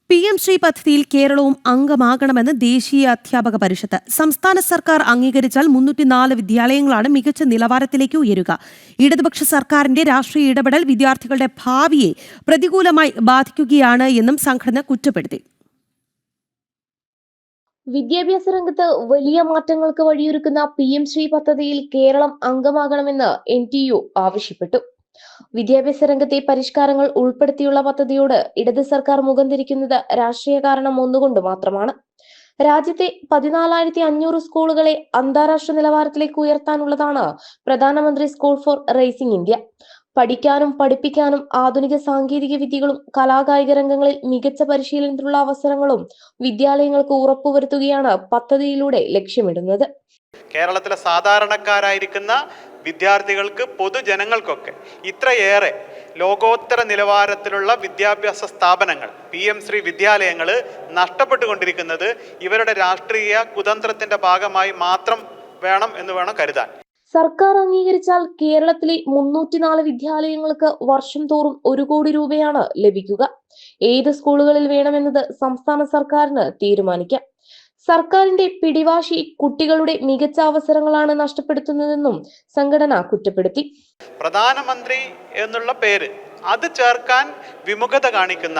PM Shri പദ്ധതിയിൽ കേരളവും അംഗമാകണമെന്ന് ദേശീയ അധ്യാപക പരിഷത്ത്. സംസ്ഥാന സർക്കാർ അംഗീകരിച്ചാൽ 304 വിദ്യാലയങ്ങളാണ് മികച്ച നിലവാരത്തിലേക്ക് ഉയരുക. ഇടതുപക്ഷ സർക്കാരിന്റെ രാഷ്ട്രീയ ഇടപെടൽ വിദ്യാർത്ഥികളുടെ ഭാവിയെ പ്രതികൂലമായി ബാധിക്കുകയാണ് എന്നും സംഘടന കുറ്റപ്പെടുത്തി. വിദ്യാഭ്യാസ രംഗത്ത് വലിയ മാറ്റങ്ങൾക്ക് വഴിയൊരുക്കുന്ന PM ശ്രീ പദ്ധതിയിൽ കേരളം അംഗമാകണമെന്ന് NTU ആവശ്യപ്പെട്ടു. വിദ്യാഭ്യാസ രംഗത്തെ പരിഷ്കാരങ്ങൾ ഉൾപ്പെടുത്തിയുള്ള പദ്ധതിയോട് ഇടത് സർക്കാർ മുഖം തിരിക്കുന്നത് രാഷ്ട്രീയ കാരണം ഒന്നുകൊണ്ട് മാത്രമാണ്. രാജ്യത്തെ 14,500 സ്കൂളുകളെ അന്താരാഷ്ട്ര നിലവാരത്തിലേക്ക് ഉയർത്താനുള്ളതാണ് പ്രധാനമന്ത്രി സ്കൂൾ ഫോർ റൈസിംഗ് ഇന്ത്യ. പഠിക്കാനും പഠിപ്പിക്കാനും ആധുനിക സാങ്കേതിക വിദ്യകളും കലാകായിക രംഗങ്ങളിൽ മികച്ച പരിശീലനത്തിനുള്ള അവസരങ്ങളും വിദ്യാലയങ്ങൾക്ക് ഉറപ്പുവരുത്തുകയാണ് പദ്ധതിയിലൂടെ ലക്ഷ്യമിടുന്നത്. കേരളത്തിലെ സാധാരണക്കാരായിരിക്കുന്ന വിദ്യാർത്ഥികൾക്ക്, പൊതുജനങ്ങൾക്കൊക്കെ ഇത്രയേറെ ലോകോത്തര നിലവാരത്തിലുള്ള വിദ്യാഭ്യാസ സ്ഥാപനങ്ങൾ, PM ശ്രീ വിദ്യാലയങ്ങൾ നഷ്ടപ്പെട്ടുകൊണ്ടിരിക്കുന്നത് ഇവരുടെ രാഷ്ട്രീയ കുതന്ത്രത്തിന്റെ ഭാഗമായി മാത്രം എന്ന് വേണം കരുതാൻ. സർക്കാർ അംഗീകരിച്ചാൽ കേരളത്തിലെ 304 വിദ്യാലയങ്ങൾക്ക് വർഷം തോറും 1 കോടി രൂപയാണ് ലഭിക്കുക. ഏത് സ്കൂളുകളിൽ വേണമെന്നത് സംസ്ഥാന സർക്കാരിന് തീരുമാനിക്കാം. സർക്കാരിന്റെ പിടിവാശി കുട്ടികളുടെ മികച്ച അവസരങ്ങളാണ് നഷ്ടപ്പെടുത്തുന്നതെന്നും സംഘടന കുറ്റപ്പെടുത്തി. പ്രധാനമന്ത്രി എന്നുള്ള പേര് അത് ചേർക്കാൻ വിമുഖത കാണിക്കുന്ന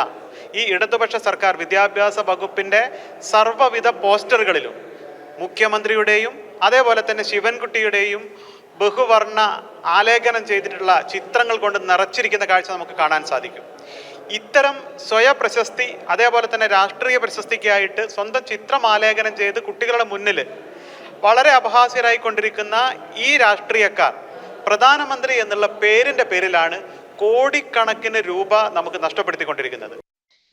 ഈ ഇടതുപക്ഷ സർക്കാർ വിദ്യാഭ്യാസ വകുപ്പിന്റെ സർവ്വവിധ പോസ്റ്ററുകളിലും മുഖ്യമന്ത്രിയുടെയും അതേപോലെ തന്നെ ശിവൻകുട്ടിയുടെയും ബഹുവർണ്ണ ആലേഖനം ചെയ്തിട്ടുള്ള ചിത്രങ്ങൾ കൊണ്ട് നിറച്ചിരിക്കുന്ന കാഴ്ച നമുക്ക് കാണാൻ സാധിക്കും. ഇത്തരം സ്വയപ്രശസ്തി, അതേപോലെ തന്നെ രാഷ്ട്രീയ പ്രശസ്തിക്കായിട്ട് സ്വന്തം ചിത്രം ആലേഖനം ചെയ്ത് കുട്ടികളുടെ മുന്നിൽ വളരെ അപഹാസ്യരായിക്കൊണ്ടിരിക്കുന്ന ഈ രാഷ്ട്രീയക്കാർ പ്രധാനമന്ത്രി എന്നുള്ള പേരിന്റെ പേരിലാണ് കോടിക്കണക്കിന് രൂപ നമുക്ക് നഷ്ടപ്പെടുത്തിക്കൊണ്ടിരിക്കുന്നത്.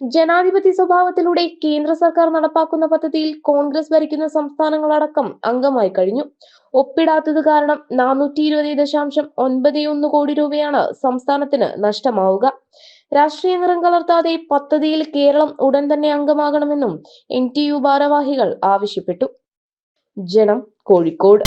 ജനാധിപത്യ സ്വഭാവത്തിലൂടെ കേന്ദ്ര സർക്കാർ നടപ്പാക്കുന്ന പദ്ധതിയിൽ കോൺഗ്രസ് ഭരിക്കുന്ന സംസ്ഥാനങ്ങളടക്കം അംഗമായി കഴിഞ്ഞു. ഒപ്പിടാത്തത് കാരണം 420.91 കോടി രൂപയാണ് സംസ്ഥാനത്തിന് നഷ്ടമാവുക. രാഷ്ട്രീയ നിറം കലർത്താതെ പദ്ധതിയിൽ കേരളം ഉടൻ തന്നെ അംഗമാകണമെന്നും NTU ഭാരവാഹികൾ ആവശ്യപ്പെട്ടു. ജനം, കോഴിക്കോട്.